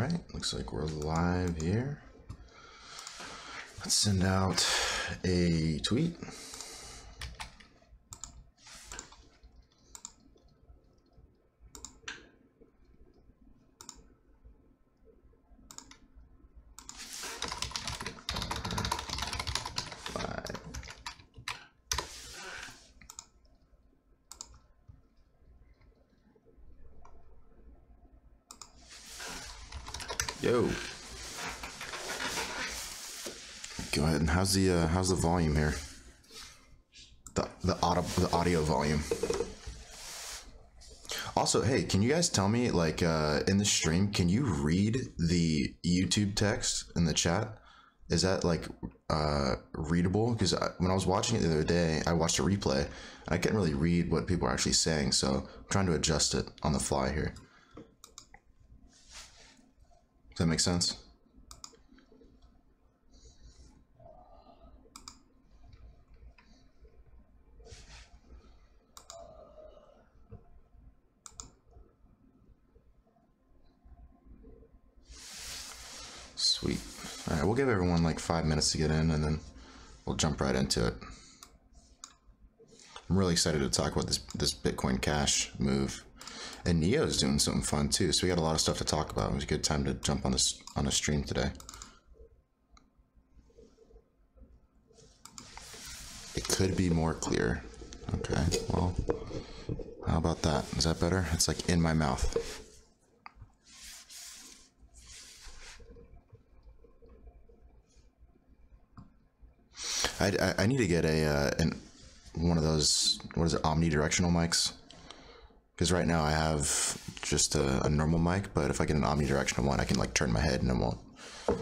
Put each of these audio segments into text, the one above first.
right, looks like we're live here. Let's send out a tweet. Yo, go ahead. And how's the volume here? The audio volume. Also, hey, can you guys tell me, like, in the stream, can you read the YouTube text in the chat? Is that like readable? Because when I was watching it the other day, I watched a replay and I couldn't really read what people are actually saying, so I'm trying to adjust it on the fly here. Does that make sense? Sweet. All right, we'll give everyone like 5 minutes to get in and then we'll jump right into it. I'm really excited to talk about this Bitcoin Cash move. And Neo's doing something fun too, so we got a lot of stuff to talk about. It was a good time to jump on a stream today. It could be more clear. Okay, well, how about that? Is that better? It's like in my mouth. I need to get one of those, what is it, omnidirectional mics? Because right now I have just a normal mic, but if I get an omnidirectional one, I can like turn my head and it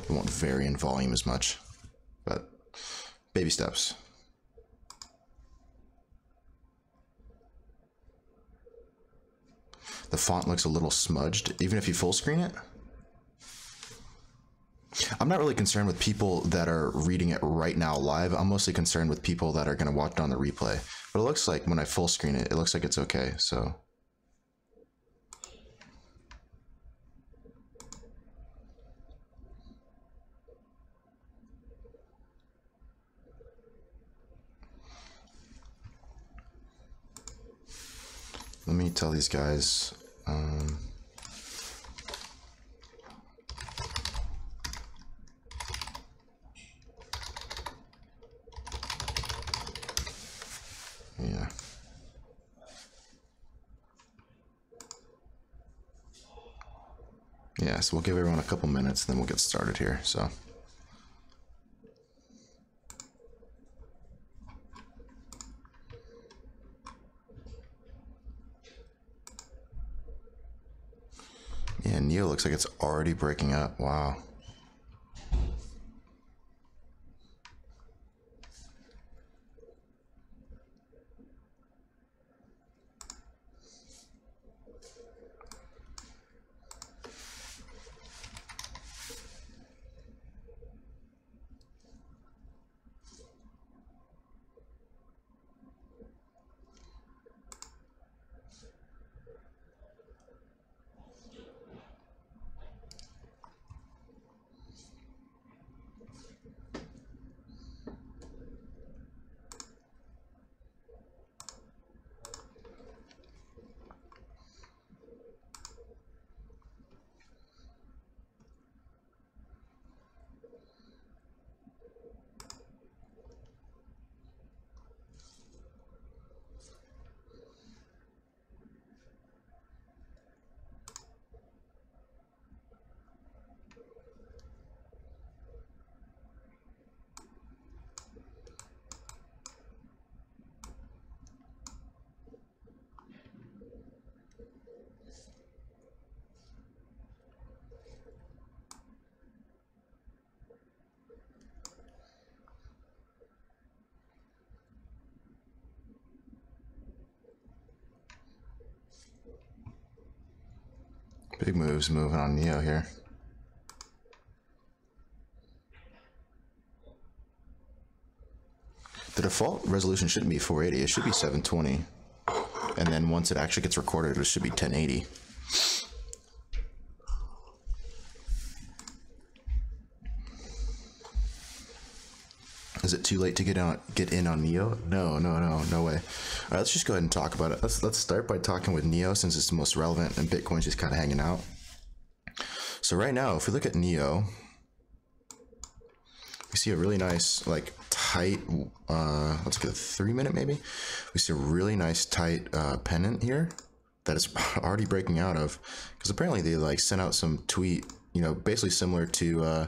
won't vary in volume as much. But baby steps. The font looks a little smudged, even if you full screen it. I'm not really concerned with people that are reading it right now live. I'm mostly concerned with people that are going to watch it on the replay. But it looks like when I full screen it, it looks like it's okay. So. Let me tell these guys. Yeah. Yeah, so we'll give everyone a couple minutes, then we'll get started here. So. Yeah, Neo looks like it's already breaking up. Wow. Big moves moving on Neo here. The default resolution shouldn't be 480, it should be 720. And then once it actually gets recorded, it should be 1080. Is it too late to get in on Neo? No way. All right, let's just go ahead and talk about it. Let's start by talking with Neo since it's the most relevant and Bitcoin's just kind of hanging out. So right now, if we look at Neo, we see a really nice, like, tight, let's get a 3 minute maybe. We see a really nice tight pennant here that is already breaking out of, because apparently they like sent out some tweet, you know, basically similar to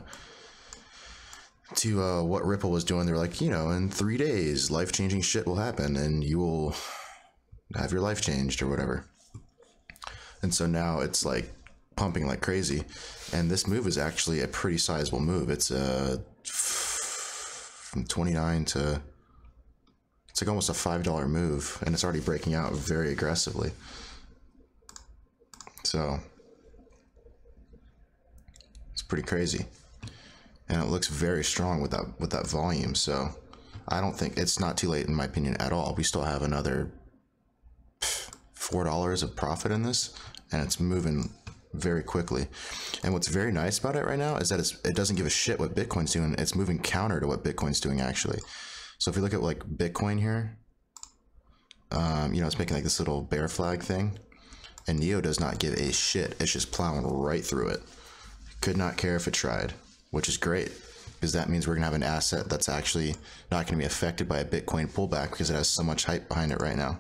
what Ripple was doing. They're like, you know, in 3 days, life-changing shit will happen and you will have your life changed or whatever. And so now it's like pumping like crazy. And this move is actually a pretty sizable move. It's from 29 to, it's like almost a $5 move, and it's already breaking out very aggressively. So it's pretty crazy. And it looks very strong with that volume. So I don't think it's not too late in my opinion at all. We still have another $4 of profit in this, and it's moving very quickly. And what's very nice about it right now is that it doesn't give a shit what Bitcoin's doing. It's moving counter to what Bitcoin's doing actually. So if you look at like Bitcoin here, you know, it's making like this little bear flag thing, and Neo does not give a shit. It's just plowing right through it. Could not care if it tried, which is great, because that means we're gonna have an asset that's actually not gonna be affected by a Bitcoin pullback because it has so much hype behind it right now.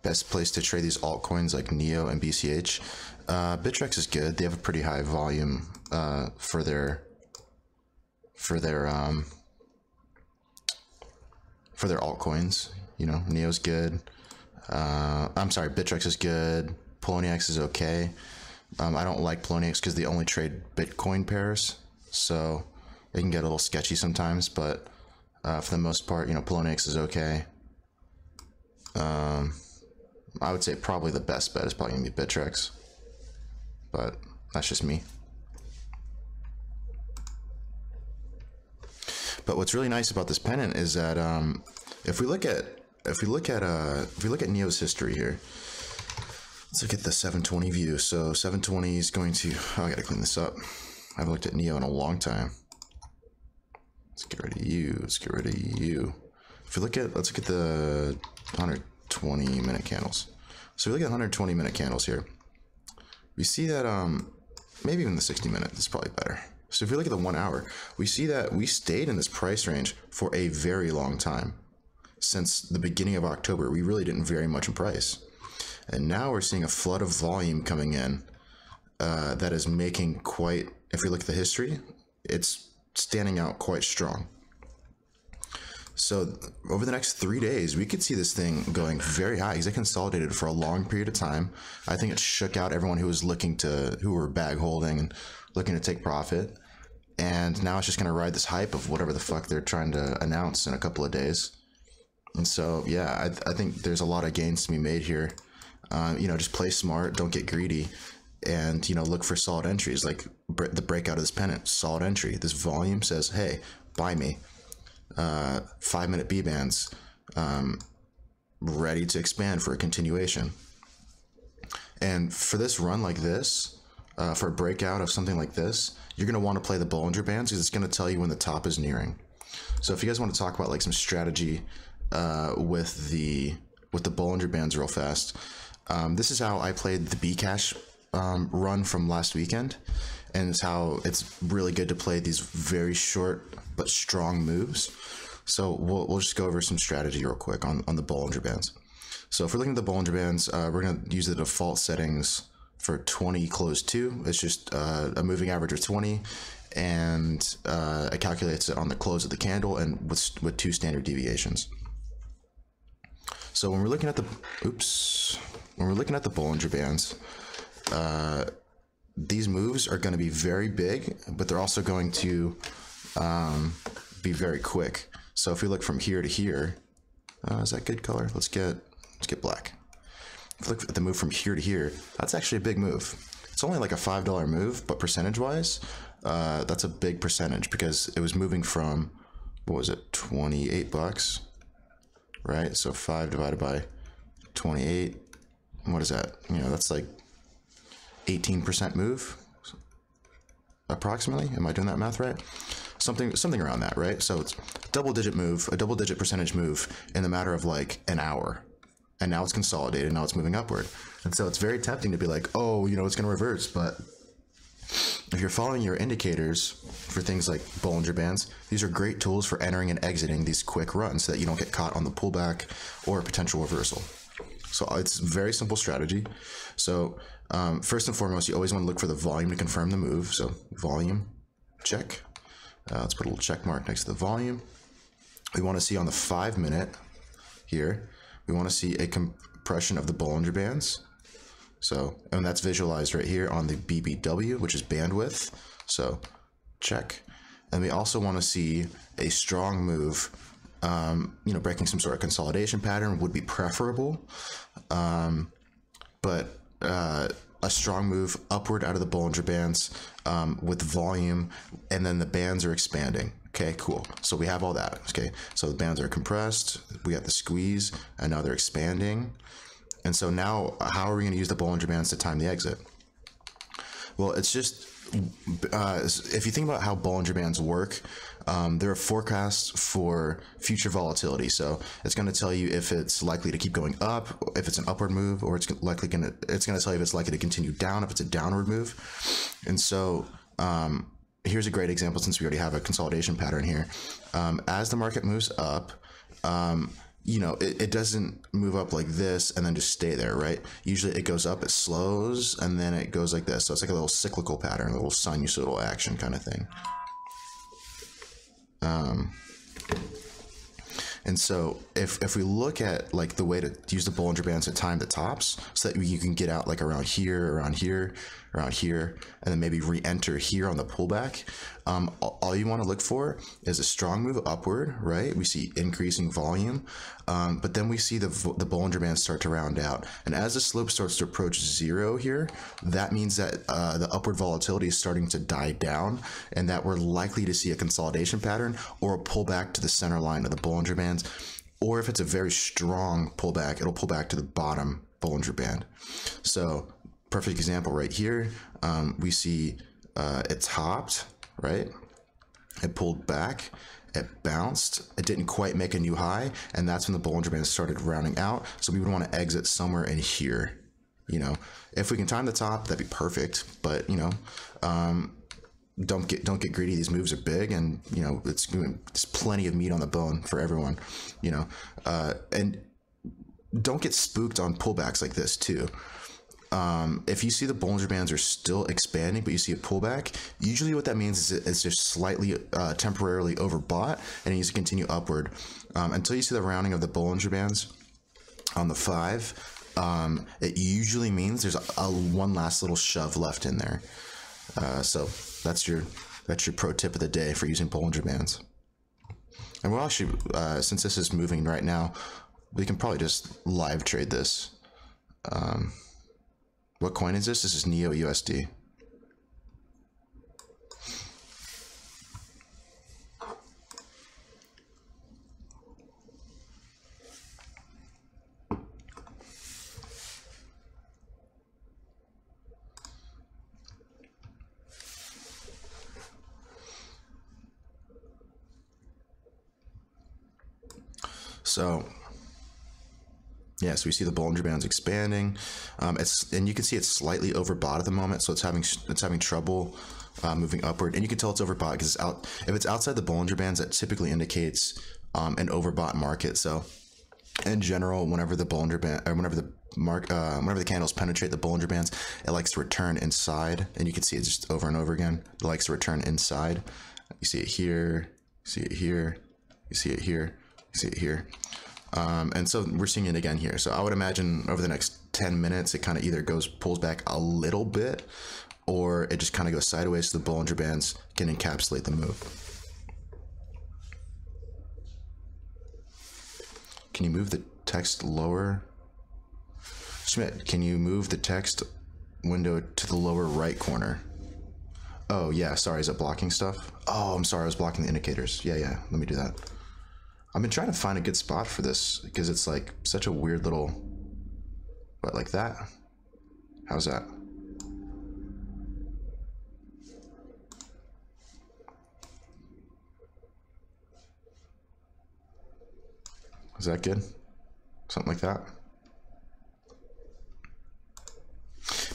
Best place to trade these altcoins like Neo and BCH. Bittrex is good. They have a pretty high volume for their altcoins. You know, Neo's good. I'm sorry, Bittrex is good. Poloniex is okay. I don't like Poloniex because they only trade Bitcoin pairs, so it can get a little sketchy sometimes. But for the most part, you know, Poloniex is okay. I would say probably the best bet is probably gonna be Bittrex, but that's just me. But what's really nice about this pennant is that if we look at Neo's history here, let's look at the 720 view. So 720 is going to, oh, I gotta clean this up. I haven't looked at Neo in a long time. Let's get rid of you. Let's get rid of you. If we look at, let's look at the 120 minute candles. So we look at 120 minute candles here. We see that maybe even the 60 minute is probably better. So if we look at the 1 hour, we see that we stayed in this price range for a very long time. Since the beginning of October, we really didn't vary much in price. And now we're seeing a flood of volume coming in that is making quite, if we look at the history, it's standing out quite strong. So over the next 3 days, we could see this thing going very high because it consolidated for a long period of time. I think it shook out everyone who was who were bag holding and looking to take profit. And now it's just going to ride this hype of whatever the fuck they're trying to announce in a couple of days. And so, yeah, I think there's a lot of gains to be made here. You know, just play smart, don't get greedy, and, you know, look for solid entries like the breakout of this pennant, solid entry. This volume says, hey, buy me. 5 minute B bands, ready to expand for a continuation. And for this run like this, for a breakout of something like this, you're going to want to play the Bollinger Bands because it's going to tell you when the top is nearing. So if you guys want to talk about like some strategy with the Bollinger Bands real fast, this is how I played the Bcash run from last weekend, and it's how it's really good to play these very short but strong moves. So we'll just go over some strategy real quick on the Bollinger Bands. So if we're looking at the Bollinger Bands, we're going to use the default settings for 20 close 2. It's just a moving average of 20, and it calculates it on the close of the candle and with 2 standard deviations. So when we're looking at the Bollinger Bands, these moves are going to be very big, but they're also going to be very quick. So if we look from here to here, is that good color? Let's get black. If we look at the move from here to here, that's actually a big move. It's only like a $5 move, but percentage wise, that's a big percentage because it was moving from, what was it, 28 bucks, right? So 5 divided by 28, what is that? You know, that's like 18% move, approximately. Am I doing that math right? Something around that, right? So it's double-digit move, a double-digit percentage move in the matter of like an hour, and now it's consolidated. Now it's moving upward, and so it's very tempting to be like, oh, you know, it's going to reverse. But if you're following your indicators for things like Bollinger Bands, these are great tools for entering and exiting these quick runs so that you don't get caught on the pullback or a potential reversal. So it's a very simple strategy. So first and foremost, you always want to look for the volume to confirm the move. So volume, check. Let's put a little check mark next to the volume. We want to see on the 5-minute here, we want to see a compression of the Bollinger Bands. So, and that's visualized right here on the BBW, which is bandwidth. So check. And we also want to see a strong move, you know, breaking some sort of consolidation pattern would be preferable. But a strong move upward out of the Bollinger Bands with volume, and then the bands are expanding. Okay, cool. So we have all that. Okay, so the bands are compressed, we got the squeeze, and now they're expanding. And so now, how are we going to use the Bollinger Bands to time the exit? Well, it's just, if you think about how Bollinger Bands work, there are forecasts for future volatility. So it's going to tell you if it's likely to keep going up, if it's an upward move, or it's going to tell you if it's likely to continue down, if it's a downward move. And so here's a great example, since we already have a consolidation pattern here. As the market moves up, you know, it doesn't move up like this and then just stay there, right? Usually it goes up, it slows, and then it goes like this. So it's like a little cyclical pattern, a little sinusoidal action kind of thing. And so if we look at like the way to use the Bollinger Bands to time the tops so that you can get out like around here, around here, around here, and then maybe re-enter here on the pullback, all you want to look for is a strong move upward, right? We see increasing volume, but then we see the Bollinger Bands start to round out. And as the slope starts to approach 0 here, that means that the upward volatility is starting to die down, and that we're likely to see a consolidation pattern or a pullback to the center line of the Bollinger Bands. Or if it's a very strong pullback, it'll pull back to the bottom Bollinger Band. So perfect example right here, we see it topped, right? It pulled back, it bounced, it didn't quite make a new high, and that's when the Bollinger Band started rounding out. So we would want to exit somewhere in here. You know, if we can time the top, that'd be perfect. But you know, don't get greedy. These moves are big, and you know, there's plenty of meat on the bone for everyone. You know, and don't get spooked on pullbacks like this too. If you see the Bollinger Bands are still expanding, but you see a pullback, usually what that means is it's just slightly temporarily overbought, and it needs to continue upward until you see the rounding of the Bollinger Bands on the 5. It usually means there's one last little shove left in there. So that's your pro tip of the day for using Bollinger Bands. And we'll actually, since this is moving right now, we can probably just live trade this. What coin is this? This is Neo USD. So yes, we see the Bollinger Bands expanding. And you can see it's slightly overbought at the moment, so it's having trouble moving upward. And you can tell it's overbought because it's out. If it's outside the Bollinger Bands, that typically indicates an overbought market. So in general, whenever the Bollinger Band, or whenever the candles penetrate the Bollinger Bands, it likes to return inside, and you can see it just over and over again. It likes to return inside. You see it here, you see it here, you see it here, you see it here. And so we're seeing it again here. So I would imagine over the next 10 minutes, it kind of either pulls back a little bit, or it just kind of goes sideways so the Bollinger Bands can encapsulate the move. Can you move the text lower? Schmidt, can you move the text window to the lower right corner? Oh yeah, sorry, is it blocking stuff? Oh, I'm sorry, I was blocking the indicators. Yeah, let me do that. I've been trying to find a good spot for this because it's like such a weird little, what, like that? How's that? Is that good? Something like that.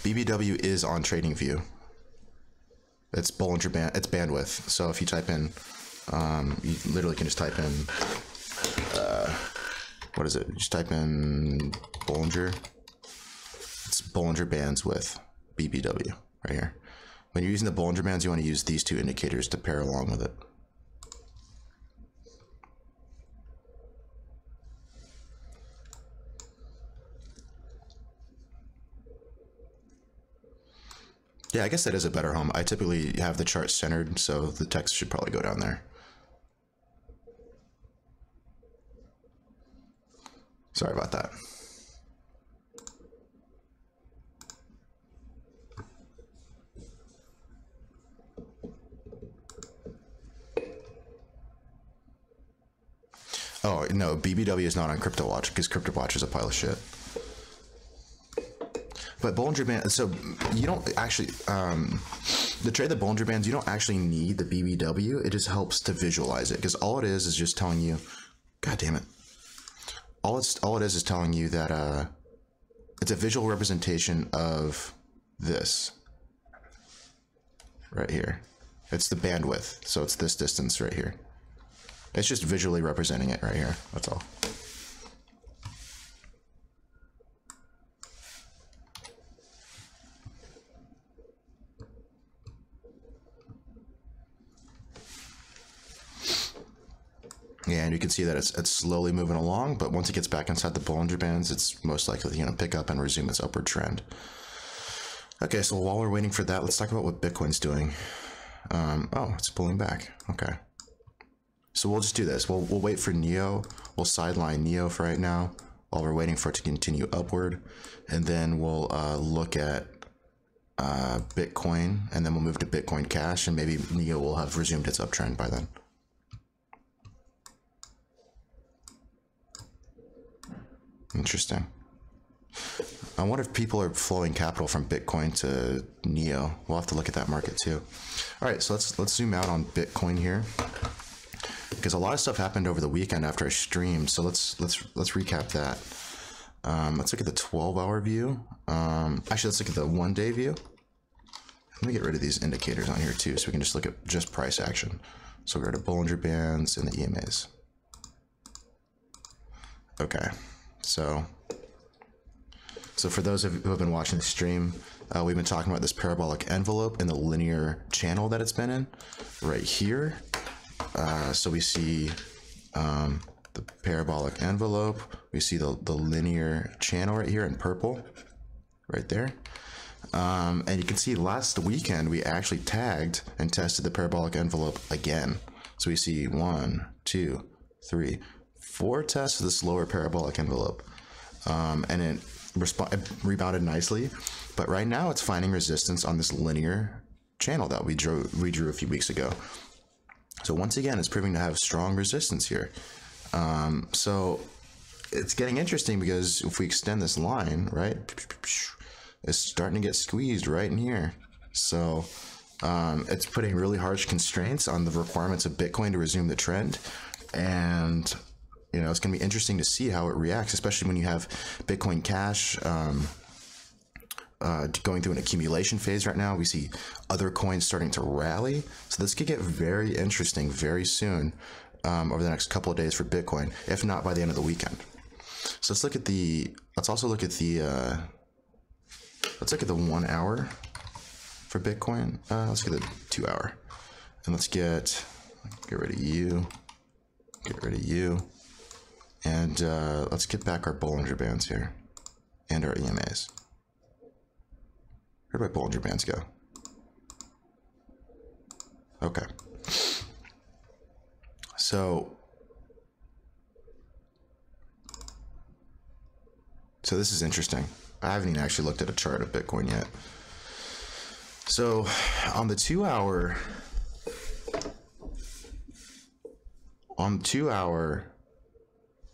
BBW is on TradingView. It's Bollinger Band, it's bandwidth. So if you type in, you literally can just type in, what is it? Just type in Bollinger. It's Bollinger Bands with BBW right here. When you're using the Bollinger Bands, you want to use these two indicators to pair along with it. Yeah, I guess that is a better home. I typically have the chart centered, so the text should probably go down there. Sorry about that. Oh, no, BBW is not on CryptoWatch because CryptoWatch is a pile of shit. But Bollinger Band, so you don't actually, the trade the Bollinger Bands, you don't actually need the BBW. It just helps to visualize it because all it is just telling you, God damn it. All it is telling you that it's a visual representation of this right here. It's the bandwidth, so it's this distance right here. It's just visually representing it right here. That's all. Yeah, and you can see that it's slowly moving along, but once it gets back inside the Bollinger Bands, it's most likely, you know, pick up and resume its upward trend. Okay, so while we're waiting for that, let's talk about what Bitcoin's doing. Oh, it's pulling back. Okay. So we'll just do this. We'll wait for NEO. We'll sideline NEO for right now while we're waiting for it to continue upward. And then we'll look at Bitcoin, and then we'll move to Bitcoin Cash, and maybe NEO will have resumed its uptrend by then. Interesting. I wonder if people are flowing capital from Bitcoin to NEO. We'll have to look at that market too. All right, so let's zoom out on Bitcoin here, because a lot of stuff happened over the weekend after I streamed. So let's recap that. Let's look at the 12-hour view. Actually, let's look at the 1-day view. Let me get rid of these indicators on here too, so we can just look at just price action. So we'll go to Bollinger Bands and the EMAs. Okay. So for those of you who have been watching the stream, we've been talking about this parabolic envelope and the linear channel that it's been in right here. So we see the parabolic envelope. We see the linear channel right here in purple, right there. And you can see last weekend we actually tagged and tested the parabolic envelope again. So we see 1, 2, 3, 4 tests of this lower parabolic envelope, and it rebounded nicely, but right now it's finding resistance on this linear channel that we drew a few weeks ago. So once again, it's proving to have strong resistance here. So it's getting interesting because if we extend this line, right, it's starting to get squeezed right in here. So it's putting really harsh constraints on the requirements of Bitcoin to resume the trend, and you know, it's going to be interesting to see how it reacts, especially when you have Bitcoin Cash going through an accumulation phase right now. We see other coins starting to rally. So this could get very interesting very soon over the next couple of days for Bitcoin, if not by the end of the weekend. So let's look at also look at the 1 hour for Bitcoin. Let's get the 2 hour, and let's get rid of you, and let's get back our Bollinger Bands here and our EMAs. Where do my Bollinger Bands go? Okay. So this is interesting. I haven't even actually looked at a chart of Bitcoin yet. So on the 2 hour,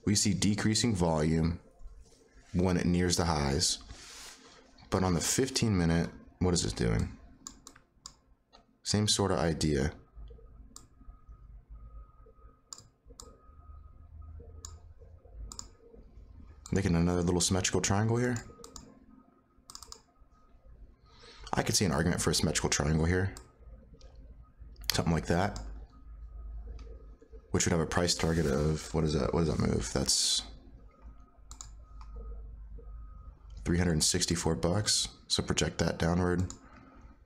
we see decreasing volume when it nears the highs. But on the 15-minute, what is this doing? Same sort of idea. Making another little symmetrical triangle here. I could see an argument for a symmetrical triangle here. Something like that. Which would have a price target of, what is that? What does that move? That's $364. So project that downward.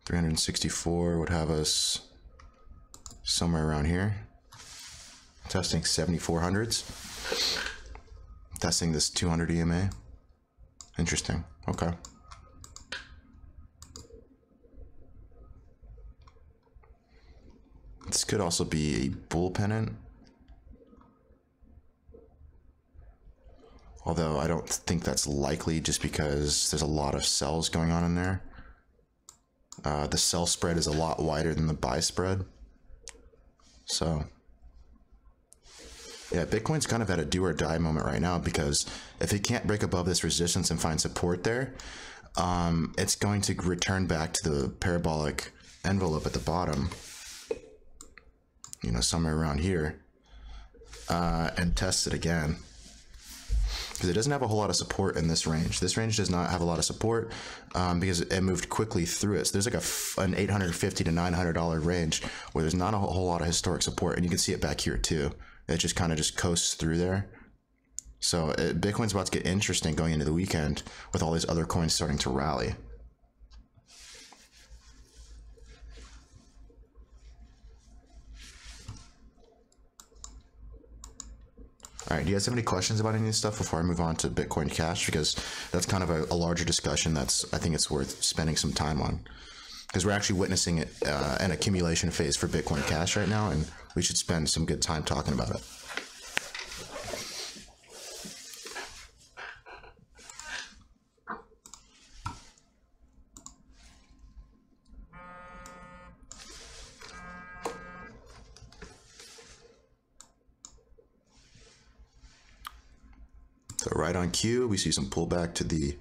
364 would have us somewhere around here. Testing 7400s. Testing this 200 EMA. Interesting. Okay. This could also be a bull pennant. Although I don't think that's likely just because there's a lot of sells going on in there. The sell spread is a lot wider than the buy spread. So, yeah, Bitcoin's kind of at a do or die moment right now, because if it can't break above this resistance and find support there, it's going to return back to the parabolic envelope at the bottom, you know, somewhere around here, and test it again. Because it doesn't have a whole lot of support in this range. This range does not have a lot of support because it moved quickly through it. So there's like an $850 to $900 range where there's not a whole lot of historic support, and you can see it back here too. It just kind of just coasts through there. So Bitcoin's about to get interesting going into the weekend with all these other coins starting to rally. All right, do you guys have any questions about any of this stuff before I move on to Bitcoin Cash? Because that's kind of a larger discussion that's, I think it's worth spending some time on. Because we're actually witnessing it, an accumulation phase for Bitcoin Cash right now, and we should spend some good time talking about it. So right on cue, we see some pullback to the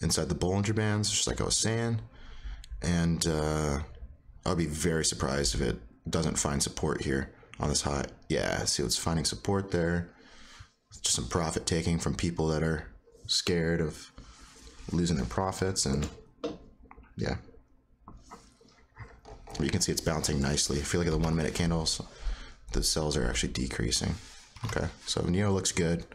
inside the Bollinger Bands, just like I was saying. And I'll be very surprised if it doesn't find support here on this high. Yeah, see what's finding support there. Just some profit taking from people that are scared of losing their profits, and yeah. You can see it's bouncing nicely. If you look at the 1 minute candles, the sells are actually decreasing. Okay, so NEO looks good.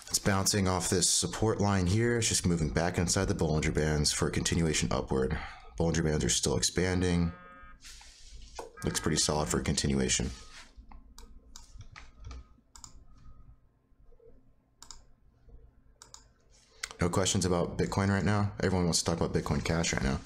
It's bouncing off this support line here. It's just moving back inside the Bollinger Bands for a continuation upward. Bollinger Bands are still expanding. Looks pretty solid for a continuation. No questions about Bitcoin right now? Everyone wants to talk about Bitcoin Cash right now.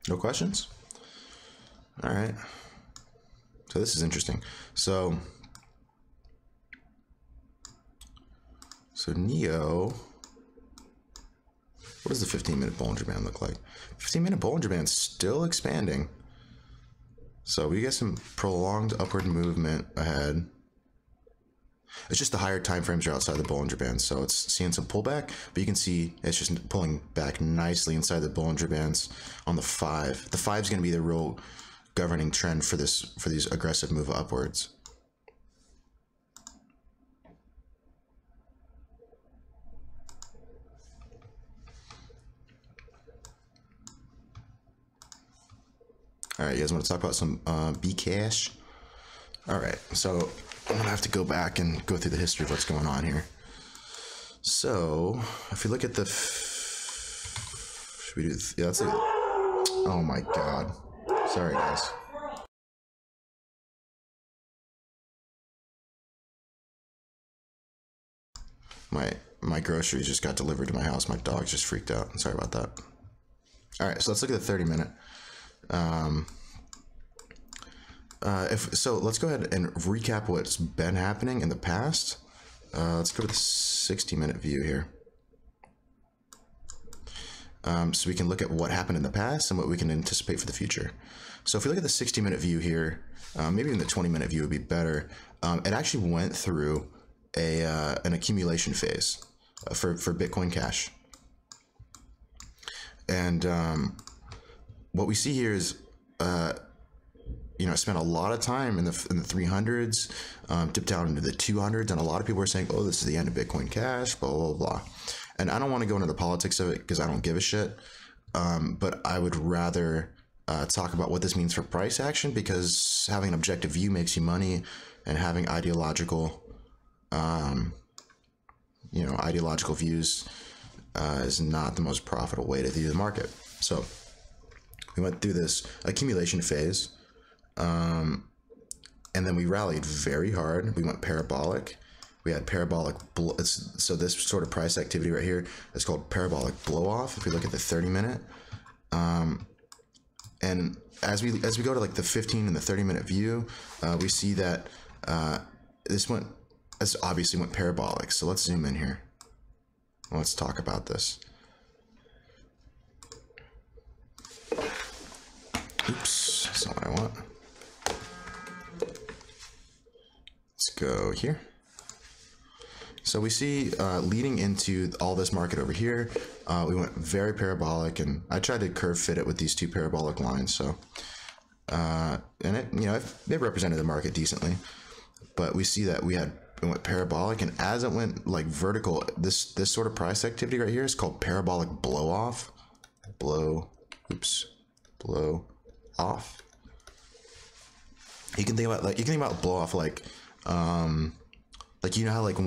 No questions? All right. So this is interesting. So NEO, what does the 15-minute Bollinger Band look like? 15-minute Bollinger Band still expanding. So we get some prolonged upward movement ahead. It's just the higher time frames are outside the Bollinger Band, so it's seeing some pullback, but you can see it's just pulling back nicely inside the Bollinger Bands on the 5. The 5 is going to be the real governing trend for these aggressive move upwards. All right, you guys want to talk about some Bcash? All right, so I'm gonna have to go back and go through the history of what's going on here. So if you look at the, should we do? Yeah, that's it. Oh my God! Sorry, guys. My groceries just got delivered to my house. My dog just freaked out. Sorry about that. All right, so let's look at the 30-minute. So let's go ahead and recap what's been happening in the past. Let's go to the 60-minute view here. So we can look at what happened in the past and what we can anticipate for the future. So if we look at the 60-minute view here, maybe even the 20-minute view would be better. It actually went through an accumulation phase for Bitcoin Cash. And what we see here is, you know, I spent a lot of time in the 300s, dipped down into the 200s, and a lot of people are saying, oh, this is the end of Bitcoin Cash, blah, blah, blah. And I don't want to go into the politics of it because I don't give a shit, but I would rather talk about what this means for price action, because having an objective view makes you money, and having ideological, you know, ideological views is not the most profitable way to view the market. So we went through this accumulation phase, and then we rallied very hard. We went parabolic. We had parabolic, so this sort of price activity right here is called parabolic blow off. If we look at the 30-minute, and as we go to like the 15 and the 30-minute view, we see that this obviously went parabolic. So let's zoom in here. Let's talk about this. Oops, that's not what I want. Let's go here. So we see leading into all this market over here, we went very parabolic, and I tried to curve fit it with these two parabolic lines. So, and it, you know, it represented the market decently, but we see that it went parabolic, and as it went like vertical, this sort of price activity right here is called parabolic blow off. Blow off. You can think about blow off like you know how like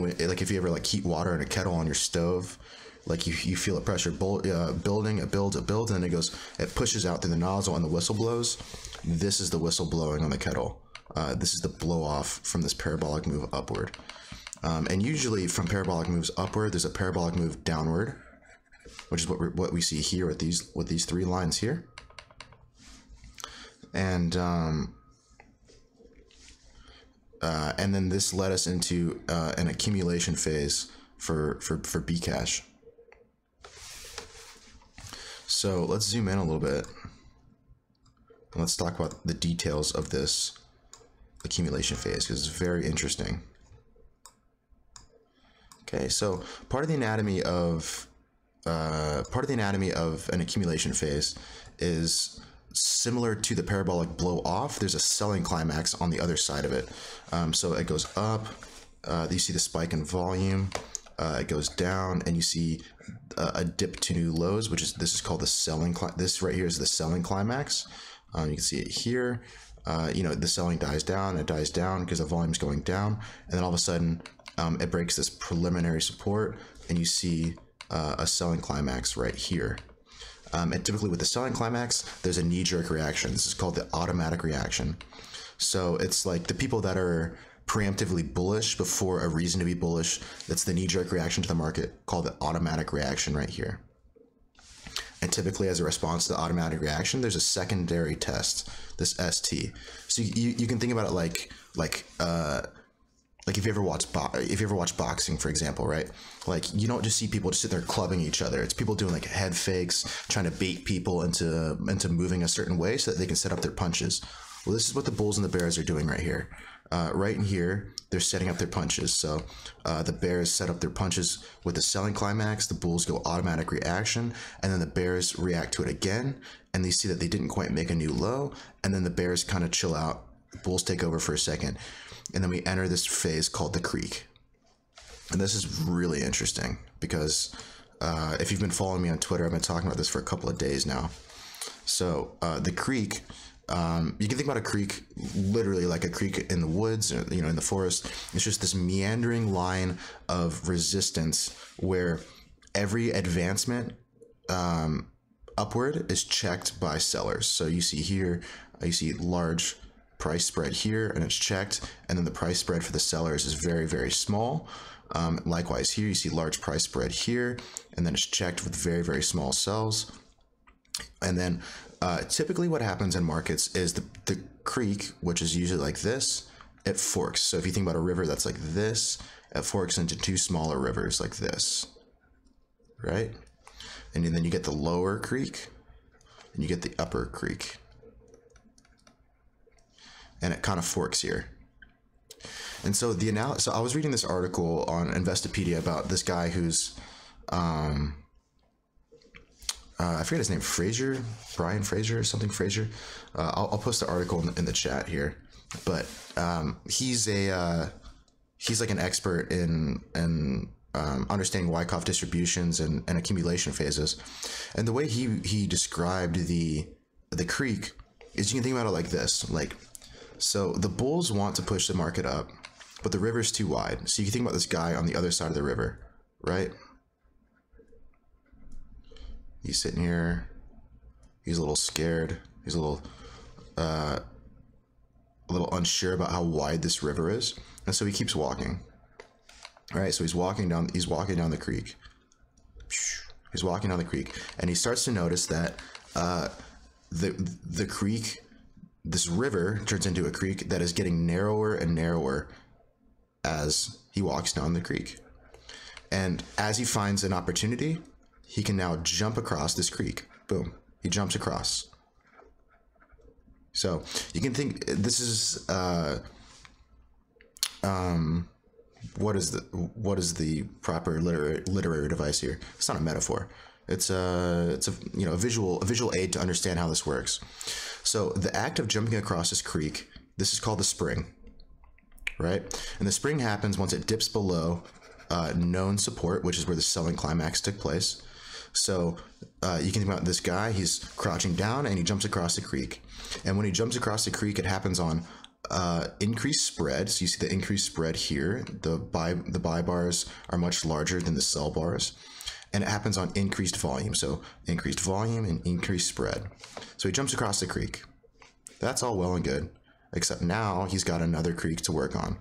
if you ever like heat water in a kettle on your stove, like you feel a pressure building, it builds, and then it pushes out through the nozzle and the whistle blows. This is the whistle blowing on the kettle. This is the blow off from this parabolic move upward. And usually from parabolic moves upward, there's a parabolic move downward, which is what we see here with these three lines here. And then this led us into an accumulation phase for Bcash. So let's zoom in a little bit. And let's talk about the details of this accumulation phase, because it's very interesting. Okay, so part of the anatomy of an accumulation phase is similar to the parabolic blow off. There's a selling climax on the other side of it. So it goes up, you see the spike in volume, it goes down, and you see a dip to new lows, this is called the selling. This right here is the selling climax. You can see it here. You know, the selling dies down, it dies down because the volume's going down, and then all of a sudden it breaks this preliminary support, and you see a selling climax right here. And typically with the selling climax, there's a knee-jerk reaction. This is called the automatic reaction. So it's like the people that are preemptively bullish before a reason to be bullish, that's the knee-jerk reaction to the market, called the automatic reaction right here. And typically as a response to the automatic reaction, there's a secondary test, this ST. So you can think about it like if you ever watch boxing, for example, right? Like you don't just see people just sit there clubbing each other. It's people doing like head fakes, trying to bait people into moving a certain way so that they can set up their punches. Well, this is what the bulls and the bears are doing right here. Right in here, they're setting up their punches. So the bears set up their punches with the selling climax. The bulls go automatic reaction, and then the bears react to it again, and they see that they didn't quite make a new low, and then the bears kind of chill out. The bulls take over for a second, and then we enter this phase called the creek. And this is really interesting because if you've been following me on Twitter, I've been talking about this for a couple of days now. So the creek, you can think about a creek literally like a creek in the woods, or, you know, in the forest. It's just this meandering line of resistance where every advancement upward is checked by sellers. So you see here, you see large price spread here, and it's checked, and then the price spread for the sellers is very, very small. Likewise here, you see large price spread here, and then it's checked with very, very small sells. And then typically what happens in markets is the creek, which is usually like this, it forks. So if you think about a river that's like this, it forks into two smaller rivers like this, right? And then you get the lower creek, and you get the upper creek. And it kind of forks here. And so so I was reading this article on Investopedia about this guy who's, I forget his name, Brian Fraser, something Fraser. I'll post the article in the chat here. But he's like an expert in understanding Wyckoff distributions and accumulation phases. And the way he described the creek is, you can think about it like this, like, so the bulls want to push the market up, but the river's too wide. So you can think about this guy on the other side of the river, right? He's sitting here. He's a little scared. He's a little unsure about how wide this river is, and so he keeps walking. All right, so he's walking down the creek. He's walking down the creek, and he starts to notice that the creek, this river, turns into a creek that is getting narrower and narrower as he walks down the creek. And as he finds an opportunity, he can now jump across this creek. Boom, he jumps across. So you can think this is what is the proper literary device here? It's not a metaphor. It's a visual aid to understand how this works. So the act of jumping across this creek, this is called the spring, right? And the spring happens once it dips below known support, which is where the selling climax took place. So you can think about this guy, he's crouching down and he jumps across the creek. And when he jumps across the creek, it happens on increased spread. So you see the increased spread here. The buy bars are much larger than the sell bars. And it happens on increased volume. So increased volume and increased spread. So he jumps across the creek. That's all well and good, except now he's got another creek to work on.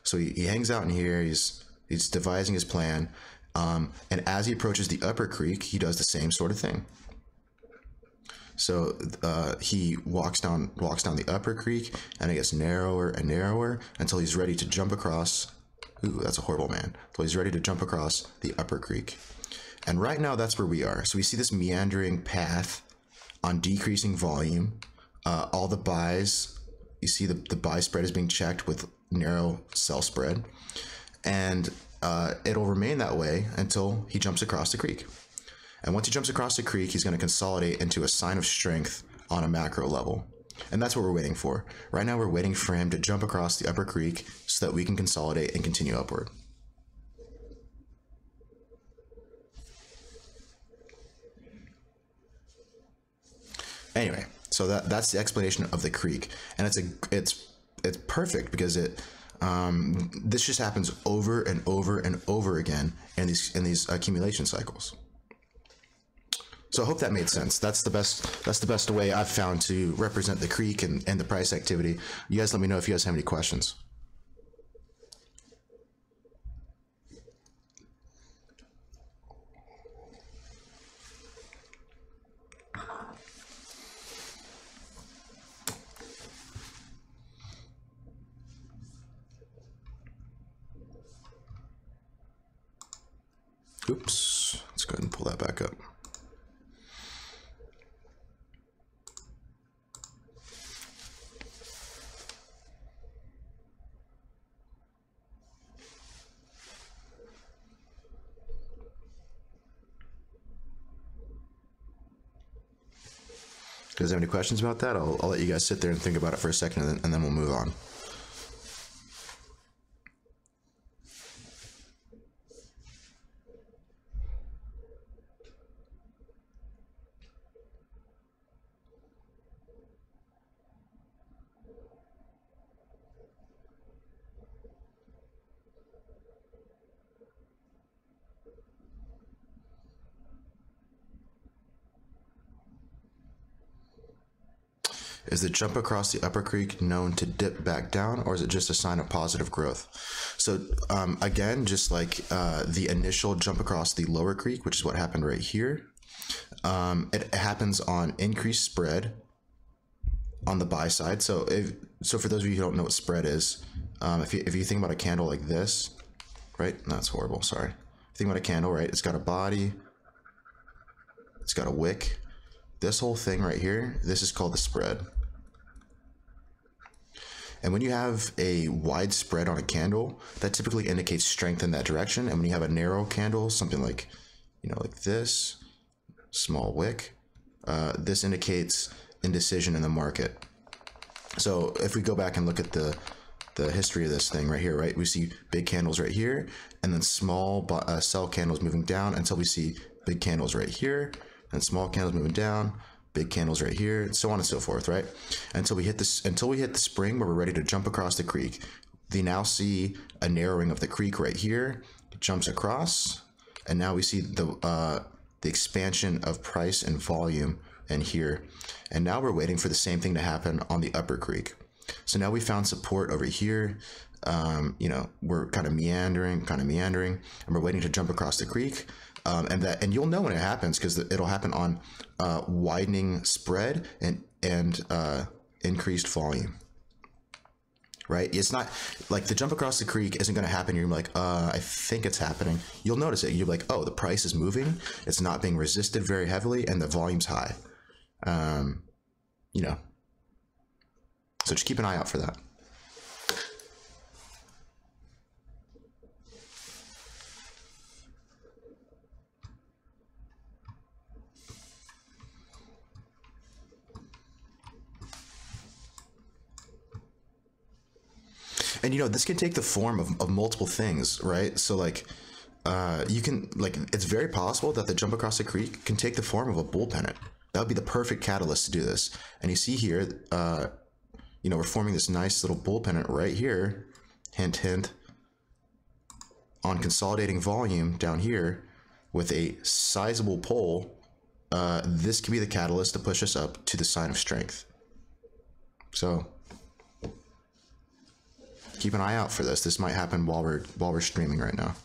So he hangs out in here, he's devising his plan. And as he approaches the upper creek, he does the same sort of thing. So he walks down the upper creek, and it gets narrower and narrower until he's ready to jump across. Ooh, that's a horrible man. Until he's ready to jump across the upper creek. And right now, that's where we are. So we see this meandering path on decreasing volume. All the buys, you see the buy spread is being checked with narrow sell spread. And it'll remain that way until he jumps across the creek. And once he jumps across the creek, he's going to consolidate into a sign of strength on a macro level. And that's what we're waiting for. Right now, we're waiting for him to jump across the upper creek so that we can consolidate and continue upward. Anyway, so that's the explanation of the creek, and it's perfect because this just happens over and over and over again in these accumulation cycles. So I hope that made sense. That's the best way I've found to represent the creek and the price activity. You guys let me know if you guys have any questions. Oops, let's go ahead and pull that back up. You guys have any questions about that? I'll let you guys sit there and think about it for a second, and then we'll move on. Is the jump across the upper creek known to dip back down, or is it just a sign of positive growth? So again, just like the initial jump across the lower creek, which is what happened right here, it happens on increased spread on the buy side. So for those of you who don't know what spread is, if you think about a candle like this, right? No, that's horrible. Sorry. If you think about a candle, right? It's got a body, it's got a wick. This whole thing right here, this is called the spread. And when you have a wide spread on a candle, that typically indicates strength in that direction. And when you have a narrow candle, something like, like this, small wick, this indicates indecision in the market. So if we go back and look at the history of this thing right here, right, we see big candles right here, and then small sell candles moving down until we see big candles right here, and small candles moving down, big candles right here, and so on and so forth, right? Until we hit the spring where we're ready to jump across the creek. They now see a narrowing of the creek right here. It jumps across, and now we see the expansion of price and volume in here. And now we're waiting for the same thing to happen on the upper creek. So now we found support over here. We're kind of meandering, and we're waiting to jump across the creek. And you'll know when it happens, because it'll happen on widening spread and increased volume, right? It's not like the jump across the creek isn't going to happen. You're like, I think it's happening. You'll notice it. You're like, oh, the price is moving. It's not being resisted very heavily, and the volume's high. So just keep an eye out for that. And this can take the form of multiple things, right? So like you can, like, it's very possible that the jump across the creek can take the form of a bull pennant. That would be the perfect catalyst to do this. And you see here, we're forming this nice little bull pennant right here, hint, hint, on consolidating volume down here with a sizable pull. This could be the catalyst to push us up to the sign of strength. So keep an eye out for this. This might happen while we're streaming right now.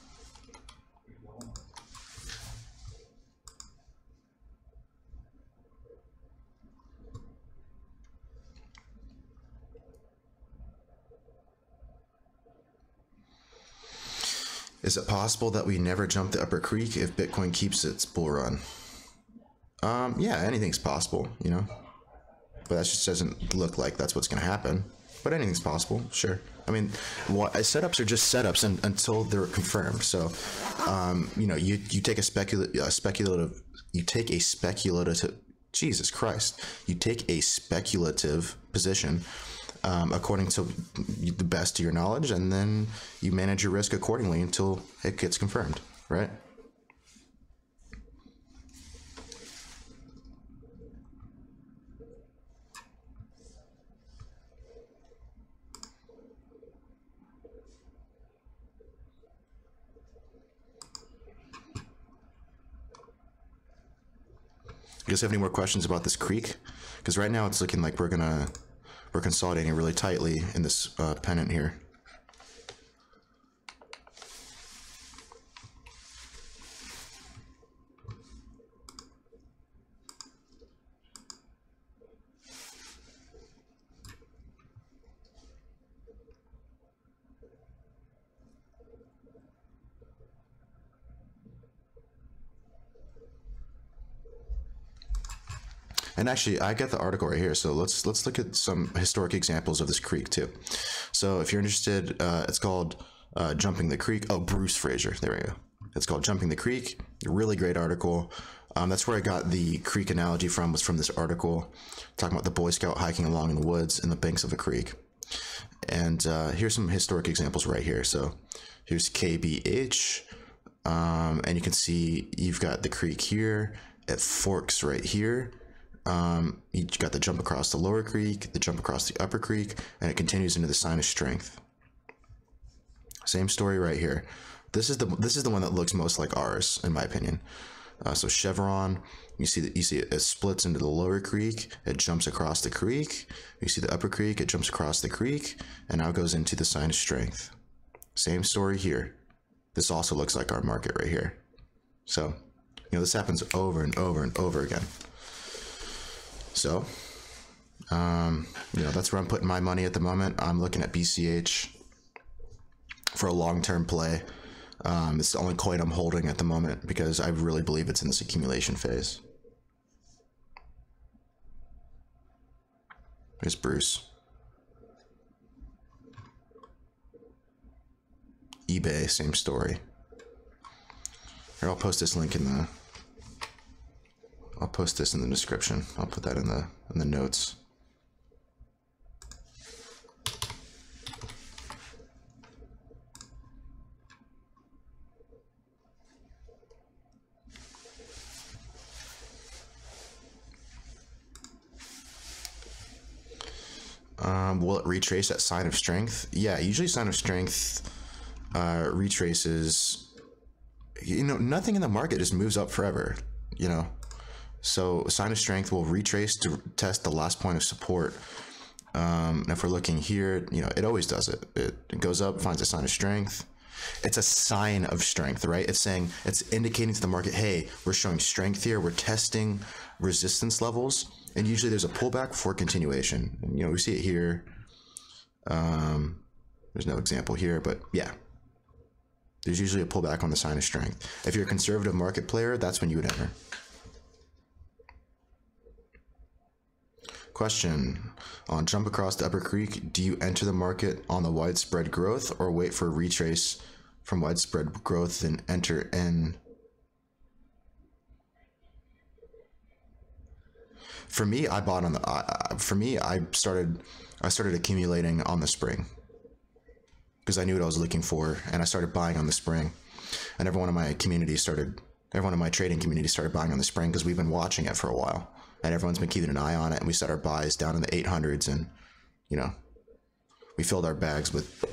Is it possible that we never jump the upper creek if Bitcoin keeps its bull run? Yeah, anything's possible, but that just doesn't look like that's what's going to happen. But anything's possible, sure. I mean, setups are just setups until they're confirmed. So, you take a speculative. Jesus Christ, you take a speculative position according to the best of your knowledge, and then you manage your risk accordingly until it gets confirmed, right? You guys have any more questions about this creek? Because right now it's looking like we're consolidating really tightly in this pennant here. And actually, I got the article right here, so let's look at some historic examples of this creek too. So if you're interested, it's called Jumping the Creek. Oh, Bruce Fraser, there we go. It's called Jumping the Creek. A really great article. That's where I got the creek analogy from, was from this article, talking about the Boy Scout hiking along in the woods in the banks of a creek. And here's some historic examples right here. So here's KBH, and you can see you've got the creek here. It forks right here. You got the jump across the lower creek, the jump across the upper creek, and it continues into the sign of strength. Same story right here. This is the one that looks most like ours, in my opinion. So Chevron, you see it splits into the lower creek, it jumps across the creek. You see the upper creek, it jumps across the creek, and now goes into the sign of strength. Same story here. This also looks like our market right here. So, this happens over and over and over again. So, that's where I'm putting my money at the moment. I'm looking at BCH for a long-term play. It's the only coin I'm holding at the moment because I really believe it's in this accumulation phase. Here's Bruce. eBay, same story. Here, I'll post this link in the. I'll post this in the description. I'll put that in the notes. Will it retrace at sign of strength? Yeah, usually sign of strength retraces. Nothing in the market just moves up forever. So sign of strength will retrace to test the last point of support. And if we're looking here, it always does it. It goes up, finds a sign of strength. It's a sign of strength, right? It's saying, it's indicating to the market, hey, we're showing strength here. We're testing resistance levels. And usually there's a pullback before continuation. And, we see it here. There's no example here, but yeah. There's usually a pullback on the sign of strength. If you're a conservative market player, that's when you would enter. Question, on jump across the upper creek, do you enter the market on the widespread growth or wait for a retrace from widespread growth and enter in? For me, I bought on the. I started accumulating on the spring because I knew what I was looking for, and I started buying on the spring. And everyone in my trading community started buying on the spring because we've been watching it for a while, and everyone's been keeping an eye on it. And we set our buys down in the 800s, and we filled our bags with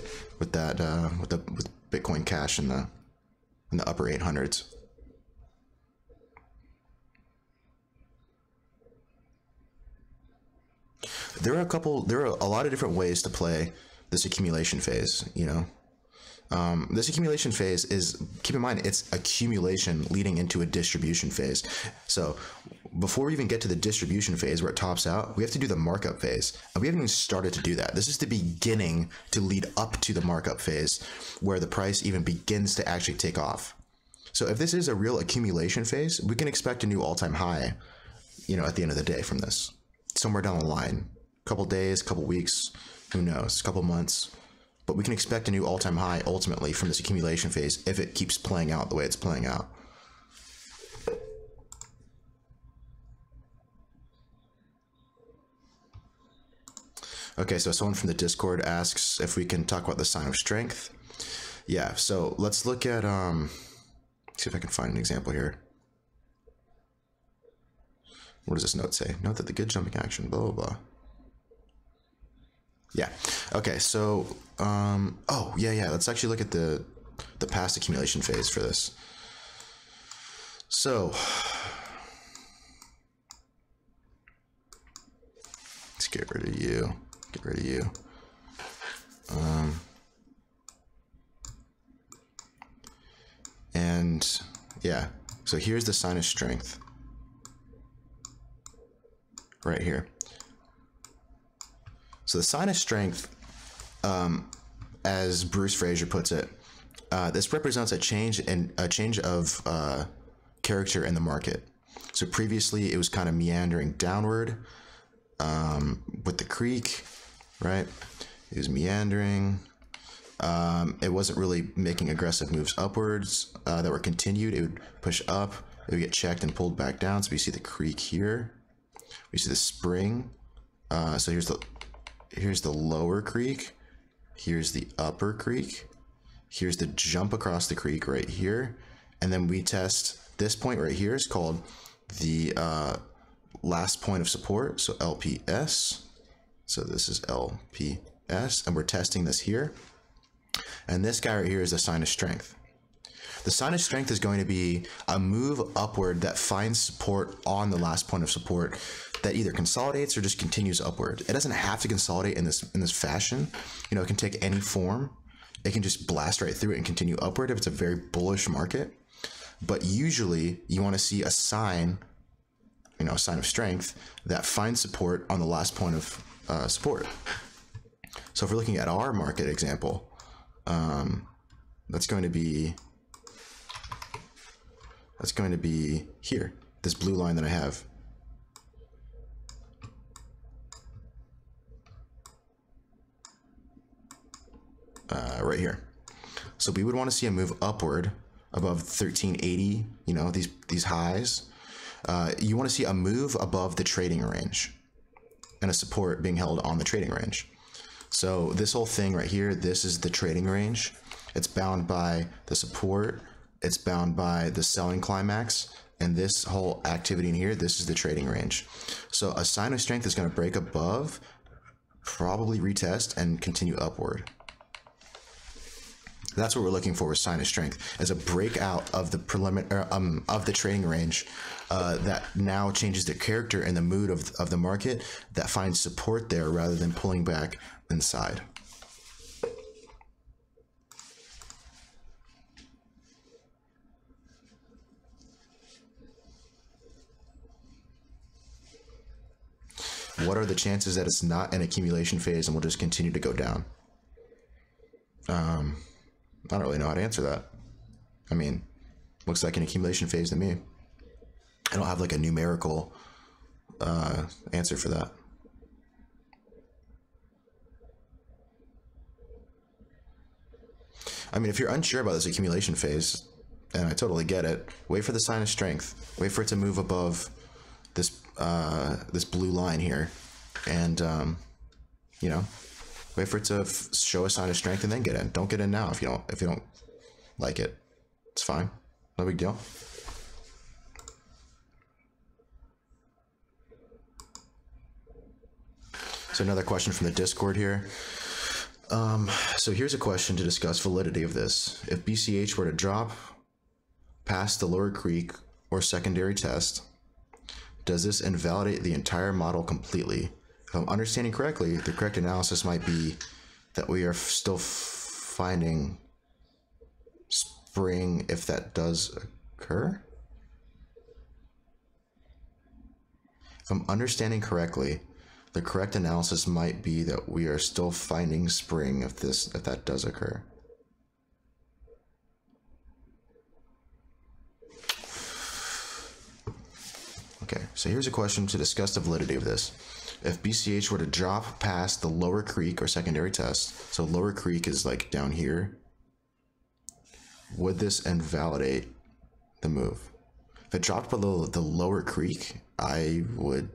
Bitcoin Cash in the upper 800s. There are a lot of different ways to play this accumulation phase, This accumulation phase is, keep in mind, it's accumulation leading into a distribution phase. So before we even get to the distribution phase where it tops out, we have to do the markup phase. And we haven't even started to do that. This is the beginning to lead up to the markup phase where the price even begins to actually take off. So if this is a real accumulation phase, we can expect a new all-time high, at the end of the day from this, somewhere down the line. Couple days, couple weeks, who knows, couple months, but we can expect a new all-time high ultimately from this accumulation phase if it keeps playing out the way it's playing out. Okay, so someone from the Discord asks if we can talk about the sign of strength. Yeah, so let's look at see if I can find an example here. What does this note say? Note that the good jumping action, blah blah blah. Yeah. Okay. So, oh yeah. Let's actually look at the past accumulation phase for this. So, let's get rid of you. Get rid of you. And yeah. So here's the sign of strength. Right here. So the sign of strength, as Bruce Fraser puts it, this represents a change of character in the market. So previously it was kind of meandering downward with the creek, right? It was meandering. It wasn't really making aggressive moves upwards that were continued. It would push up, it would get checked and pulled back down. So we see the creek here. We see the spring. So here's the lower creek, here's the upper creek, here's the jump across the creek right here, and then we test this point right here is called the last point of support, so LPS. So this is LPS, and we're testing this here, and this guy right here is a sign of strength. The sign of strength is going to be a move upward that finds support on the last point of support that either consolidates or just continues upward. It doesn't have to consolidate in this fashion. You know, it can take any form. It can just blast right through it and continue upward if it's a very bullish market. But usually you want to see a sign, you know, a sign of strength that finds support on the last point of support. So if we're looking at our market example, that's going to be here, this blue line that I have. Right here. So we would want to see a move upward above 1380, you know, these highs. You want to see a move above the trading range and a support being held on the trading range. So this whole thing right here, this is the trading range. It's bound by the support, it's bound by the selling climax, and this whole activity in here, this is the trading range. So a sign of strength is going to break above, probably retest, and continue upward. That's what we're looking for with sign of strength, as a breakout of the of the trading range that now changes the character and the mood of the market, that finds support there rather than pulling back inside. What are the chances that it's not an accumulation phase and will just continue to go down? I don't really know how to answer that. I mean, looks like an accumulation phase to me. I don't have like a numerical answer for that. I mean, if you're unsure about this accumulation phase, and I totally get it, wait for the sign of strength. Wait for it to move above this this blue line here, and you know, wait for it to show a sign of strength and then get in. Don't get in now if you don't like it. It's fine. No big deal. So another question from the Discord here. So here's a question to discuss validity of this. If BCH were to drop past the lower creek or secondary test, does this invalidate the entire model completely? If I'm understanding correctly, the correct analysis might be that we are still finding spring if that does occur. If I'm understanding correctly, the correct analysis might be that we are still finding spring if that does occur. Okay, so here's a question to discuss the validity of this. If BCH were to drop past the lower creek or secondary test, so lower creek is like down here, would this invalidate the move? If it dropped below the lower creek, I would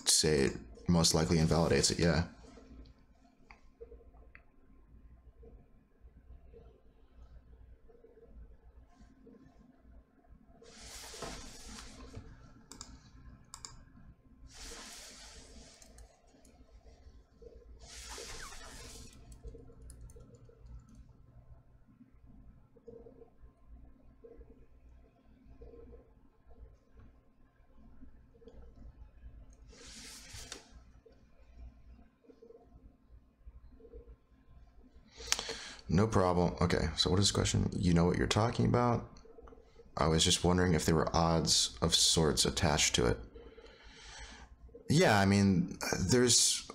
say it most likely invalidates it, yeah. No problem. Okay, so what is this question? You know what you're talking about? I was just wondering if there were odds of sorts attached to it. Yeah, I mean, there's...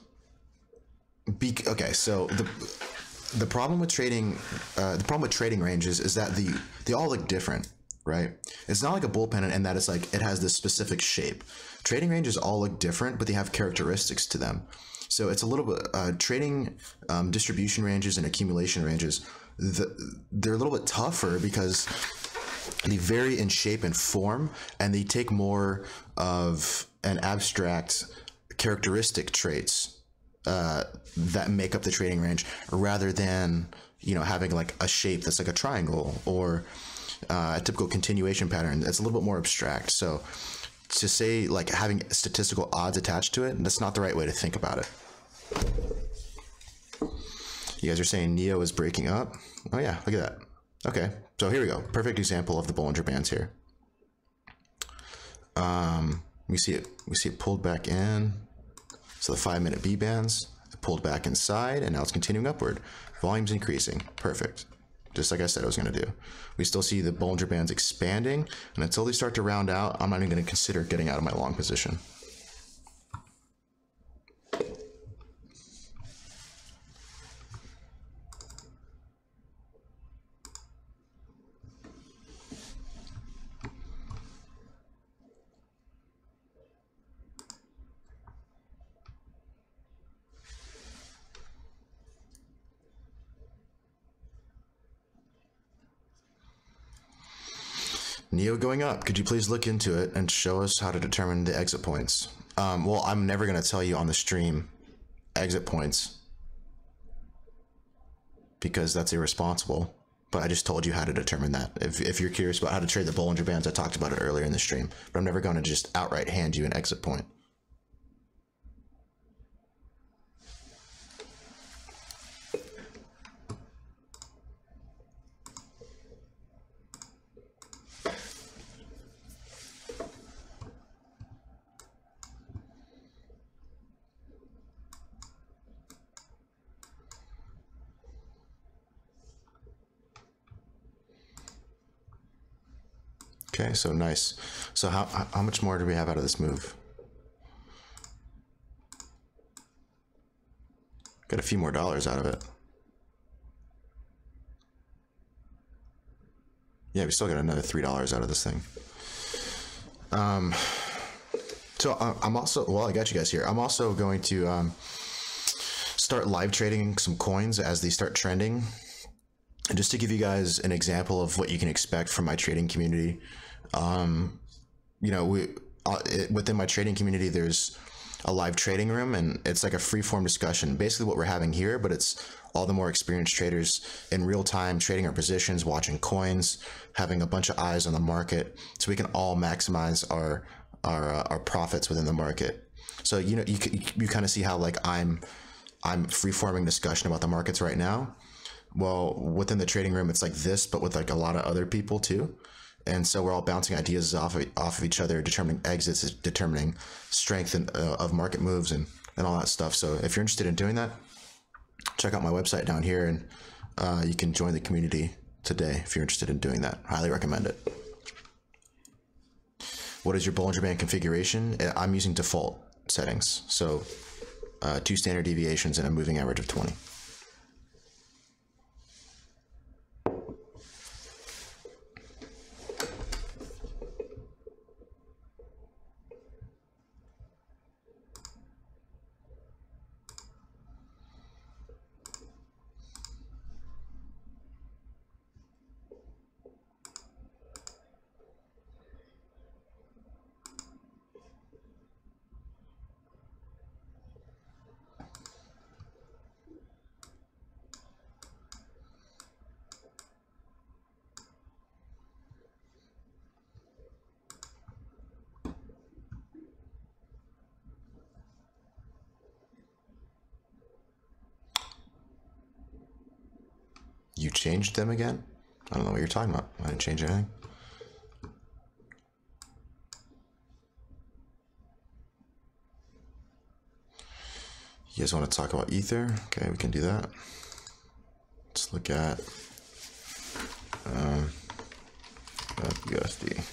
Okay, so the problem with trading ranges is that they all look different, right? It's not like a bull pen in that it's like it has this specific shape. Trading ranges all look different, but they have characteristics to them. So it's a little bit trading distribution ranges and accumulation ranges. They're a little bit tougher because they vary in shape and form, and they take more of an abstract characteristic traits that make up the trading range, rather than, you know, having like a shape that's like a triangle or a typical continuation pattern. That's a little bit more abstract. So to say like having statistical odds attached to it, that's not the right way to think about it. You guys are saying Neo is breaking up. Oh yeah, look at that. Okay, so here we go. Perfect example of the Bollinger Bands here. We see it pulled back in. So the 5-minute B bands, it pulled back inside, and now it's continuing upward. Volume's increasing. Perfect. Just like I said I was going to do. We still see the Bollinger Bands expanding, and until they start to round out, I'm not even going to consider getting out of my long position. Neo going up. Could you please look into it and show us how to determine the exit points? Well, I'm never going to tell you on the stream exit points because that's irresponsible. But I just told you how to determine that. If you're curious about how to trade the Bollinger Bands, I talked about it earlier in the stream. But I'm never going to just outright hand you an exit point. Okay, so nice. So how much more do we have out of this move? Got a few more dollars out of it. Yeah, we still got another $3 out of this thing. So I'm also, well, I got you guys here. I'm also going to start live trading some coins as they start trending. And just to give you guys an example of what you can expect from my trading community, you know, within my trading community, there's a live trading room, and it's like a free-form discussion. Basically what we're having here, but it's all the more experienced traders in real time trading our positions, watching coins, having a bunch of eyes on the market, so we can all maximize our profits within the market. So you know, you kind of see how like I'm free-forming discussion about the markets right now. Well, within the trading room, it's like this, but with like a lot of other people too. And so we're all bouncing ideas off of each other, determining exits, determining strength of market moves and all that stuff. So if you're interested in doing that, check out my website down here, and you can join the community today if you're interested in doing that. Highly recommend it. What is your Bollinger Band configuration? I'm using default settings. So 2 standard deviations and a moving average of 20. You changed them again? I don't know what you're talking about. I didn't change anything. You guys want to talk about Ether? Okay, we can do that. Let's look at USD.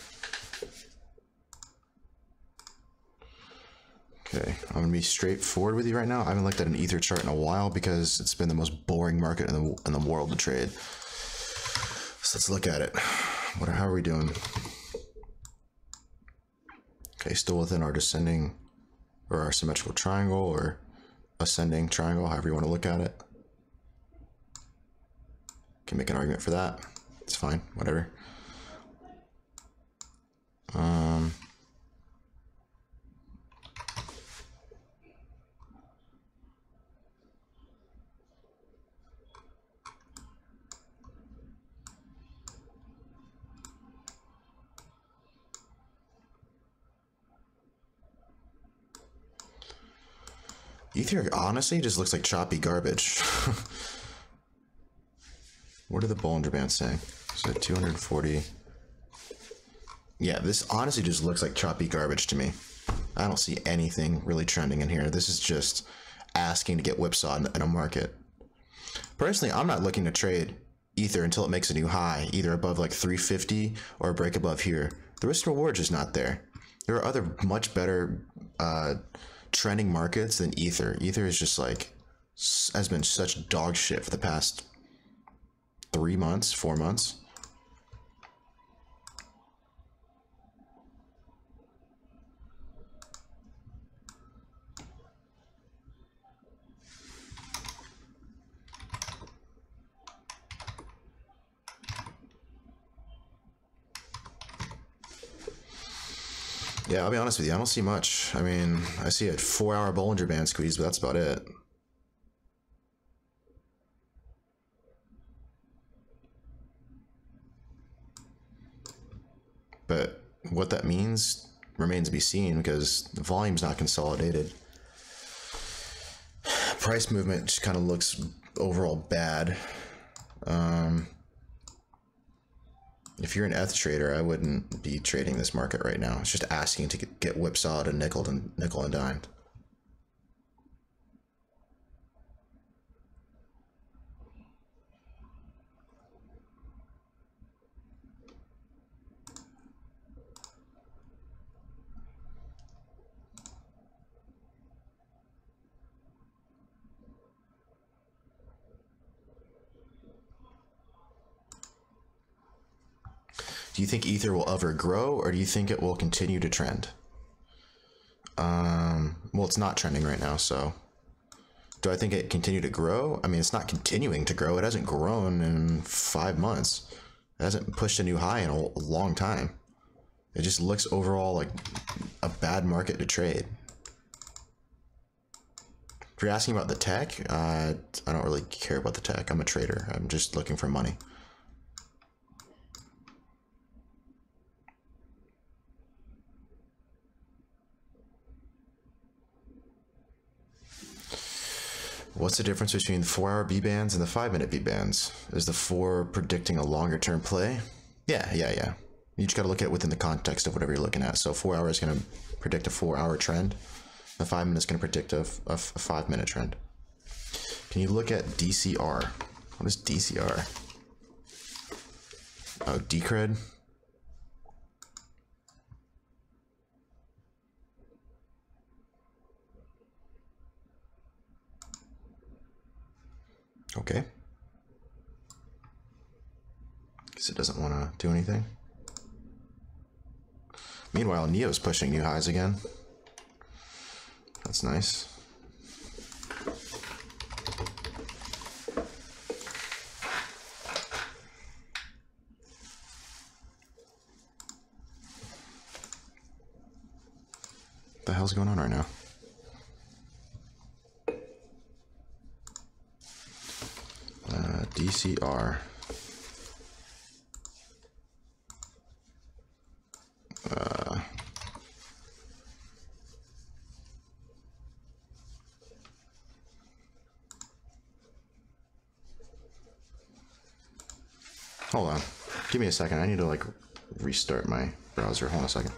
Okay, I'm gonna be straightforward with you right now. I haven't looked at an Ether chart in a while because it's been the most boring market in the world to trade. So let's look at it. How are we doing? Okay, still within our descending or our symmetrical triangle or ascending triangle, however you want to look at it. Can make an argument for that. It's fine, whatever. Ether honestly just looks like choppy garbage. What did the Bollinger Band say? So 240. Yeah, this honestly just looks like choppy garbage to me. I don't see anything really trending in here. This is just asking to get whipsawed in a market. Personally, I'm not looking to trade Ether until it makes a new high, either above like 350 or a break above here. The risk reward is not there. There are other much better trending markets than Ether. Ether is just like, has been such dog shit for the past 3 months, 4 months. Yeah, I'll be honest with you, I don't see much. I mean, I see a 4-hour Bollinger Band squeeze, but that's about it. But what that means remains to be seen because the volume's not consolidated. Price movement just kind of looks overall bad. If you're an ETH trader, I wouldn't be trading this market right now. It's just asking to get whipsawed and nickel and dimed. Do you think Ether will ever grow, or do you think it will continue to trend? Well, it's not trending right now, so do I think it continue to grow? I mean, it's not continuing to grow. It hasn't grown in 5 months. It hasn't pushed a new high in a long time. It just looks overall like a bad market to trade. If you're asking about the tech, I don't really care about the tech. I'm a trader. I'm just looking for money. What's the difference between the 4-hour B bands and the 5-minute B bands? Is the 4 predicting a longer term play? Yeah. You just got to look at it within the context of whatever you're looking at. So 4 hours is going to predict a 4-hour trend. The 5 minutes is going to predict a 5-minute trend. Can you look at DCR? What is DCR? Oh, Decred. Okay. Because it doesn't want to do anything. Meanwhile, Neo's pushing new highs again. That's nice. What the hell's going on right now? DCR. Hold on. Give me a second. I need to like restart my browser. Hold on a second.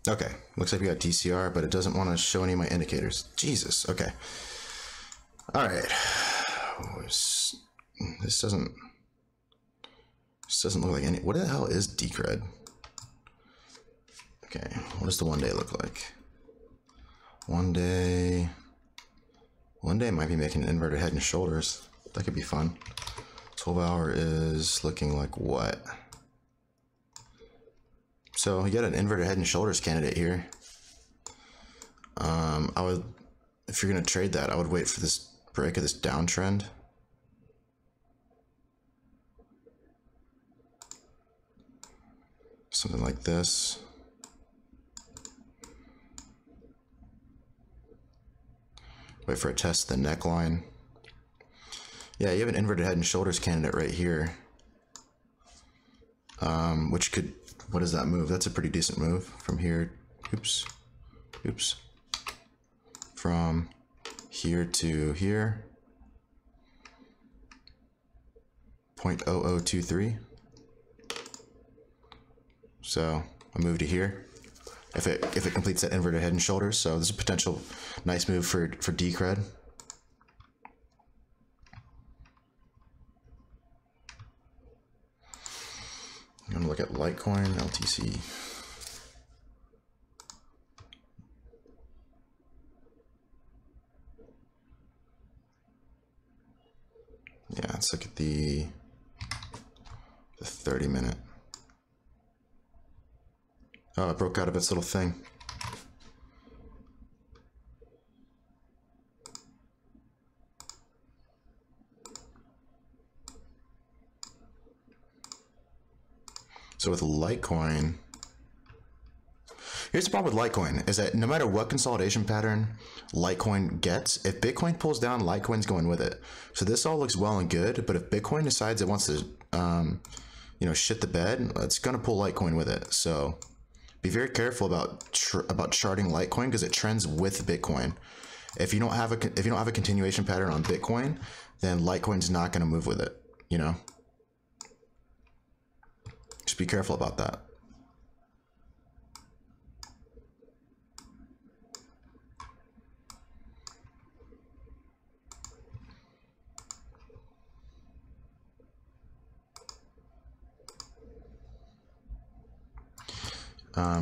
Okay, looks like we got DCR, but it doesn't want to show any of my indicators. Jesus, okay. All right. This doesn't look like any. What the hell is Decred? Okay, what does the 1 day look like? 1 day. 1 day might be making an inverted head and shoulders. That could be fun. 12 hour is looking like what? So you got an inverted head and shoulders candidate here. I would, if you're gonna trade that, I would wait for this break of this downtrend. Something like this. Wait for a test of the neckline. Yeah, you have an inverted head and shoulders candidate right here. Which could, what does that move? That's a pretty decent move from here. Oops. Oops. From here to here. 0.0023. So I move to here. If it completes that inverted head and shoulders, so there's a potential nice move for Decred. I'm gonna look at Litecoin, LTC. Yeah, let's look at the 30-minute. Oh, it broke out of its little thing. So with Litecoin, here's the problem with Litecoin, is that no matter what consolidation pattern Litecoin gets, if Bitcoin pulls down, Litecoin's going with it. So this all looks well and good, but if Bitcoin decides it wants to, you know, shit the bed, it's gonna pull Litecoin with it. So be very careful about charting Litecoin because it trends with Bitcoin. If you don't have a continuation pattern on Bitcoin, then Litecoin's not gonna move with it. You know. Just be careful about that.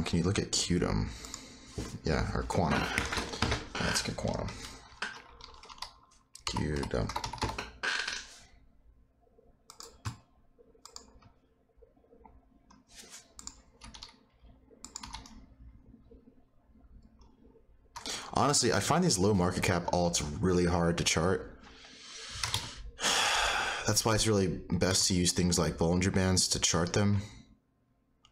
Can you look at Qtum? Yeah, or Quantum. Let's get Quantum. Qtum. Honestly, I find these low market cap alts really hard to chart. That's why it's really best to use things like Bollinger Bands to chart them.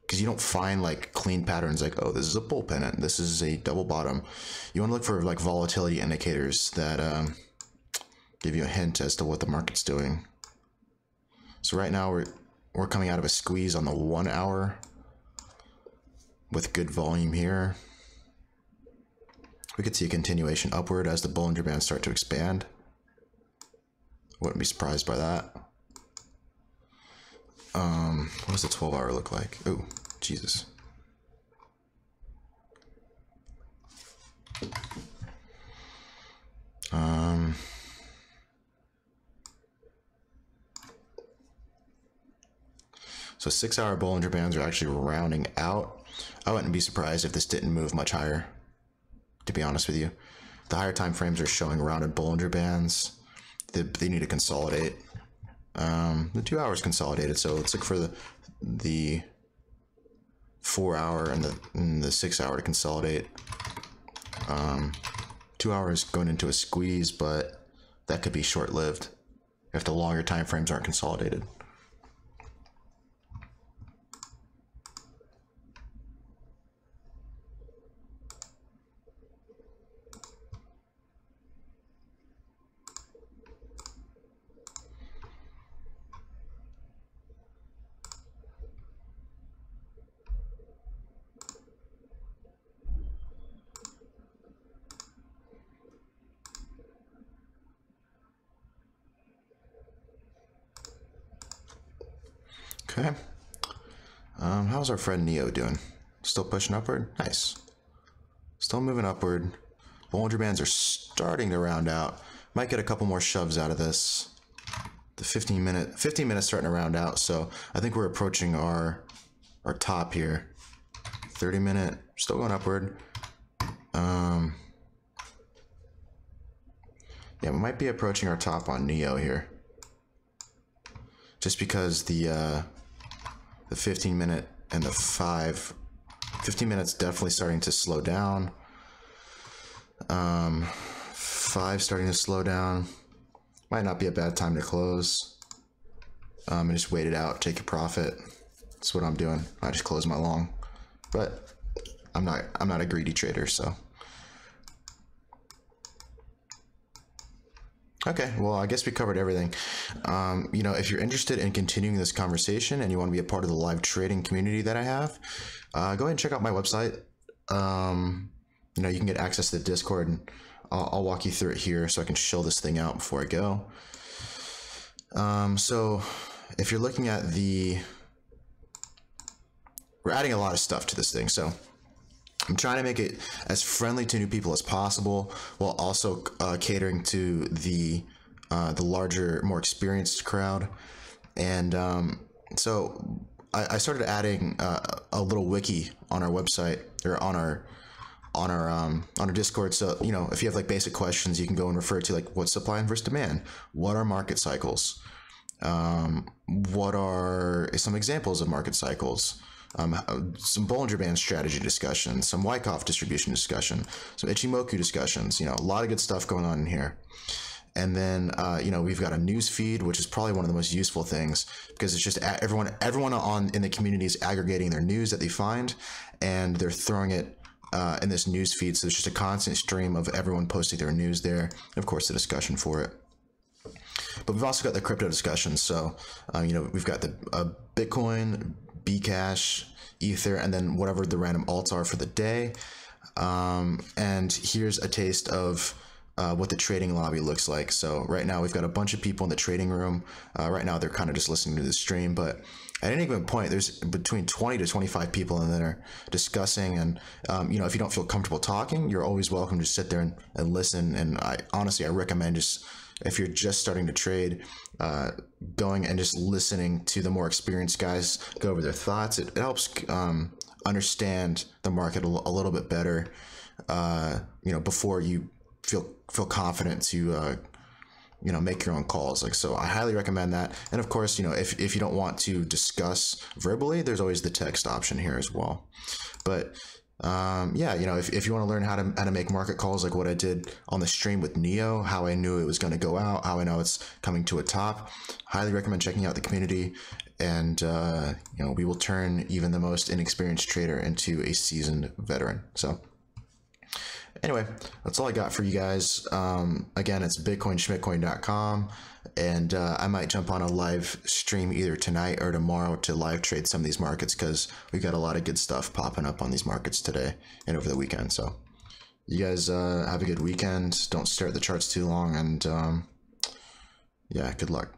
Because you don't find like clean patterns like, oh, this is a bull pennant, this is a double bottom. You want to look for like volatility indicators that give you a hint as to what the market's doing. So right now we're coming out of a squeeze on the 1 hour with good volume here. We could see a continuation upward as the Bollinger Bands start to expand. Wouldn't be surprised by that. What does the 12 hour look like? Oh, Jesus. So 6 hour Bollinger Bands are actually rounding out. I wouldn't be surprised if this didn't move much higher, to be honest with you. The higher time frames are showing rounded Bollinger Bands. They need to consolidate. The 2 hours consolidated, so let's look for the 4 hour and the 6 hour to consolidate. 2 hours going into a squeeze, but that could be short-lived if the longer time frames aren't consolidated. Okay. How's our friend Neo doing? Still pushing upward. Nice. Still moving upward. Bollinger Bands are starting to round out. Might get a couple more shoves out of this. The 15 minutes starting to round out, so I think we're approaching our top here. 30 minute, still going upward. Yeah, we might be approaching our top on Neo here. Just because the 15 minute and the 15 minutes definitely starting to slow down. 5 starting to slow down. Might not be a bad time to close. And just wait it out, take your profit. That's what I'm doing. I just close my long, but I'm not a greedy trader, so. Okay, well, I guess we covered everything. You know, if you're interested in continuing this conversation and you want to be a part of the live trading community that I have, go ahead and check out my website. You know, you can get access to the Discord, and I'll walk you through it here so I can show this thing out before I go. So if you're looking at we're adding a lot of stuff to this thing, so I'm trying to make it as friendly to new people as possible, while also catering to the larger, more experienced crowd. And so I started adding a little wiki on our website, or on our Discord. So, you know, if you have like basic questions, you can go and refer to like what's supply and versus demand, what are market cycles, what are some examples of market cycles. Some Bollinger Band strategy discussion, some Wyckoff distribution discussion, some Ichimoku discussions, you know, a lot of good stuff going on in here. And then, you know, we've got a news feed, which is probably one of the most useful things, because it's just everyone in the community is aggregating their news that they find, and they're throwing it in this news feed. So it's just a constant stream of everyone posting their news there, and of course the discussion for it. But we've also got the crypto discussions. So, you know, we've got the Bitcoin, Bcash, Ether, and then whatever the random alts are for the day. And here's a taste of what the trading lobby looks like. So right now we've got a bunch of people in the trading room. Right now they're kind of just listening to the stream, but at any given point there's between 20 to 25 people in there discussing. And you know, if you don't feel comfortable talking, you're always welcome to sit there and listen. And I recommend, just if you're just starting to trade, going and just listening to the more experienced guys go over their thoughts. It helps understand the market a little bit better, you know, before you feel confident to you know, make your own calls. Like, so I highly recommend that. And of course, you know, if you don't want to discuss verbally, there's always the text option here as well. But yeah, you know, if you want to learn how to make market calls, like what I did on the stream with Neo, how I knew it was going to go out, how I know it's coming to a top, highly recommend checking out the community. And you know, we will turn even the most inexperienced trader into a seasoned veteran. So anyway, that's all I got for you guys. Again, it's bitcoinschmitcoin.com, and I might jump on a live stream either tonight or tomorrow to live trade some of these markets, because we've got a lot of good stuff popping up on these markets today and over the weekend. So you guys have a good weekend. Don't stare at the charts too long, and yeah, good luck.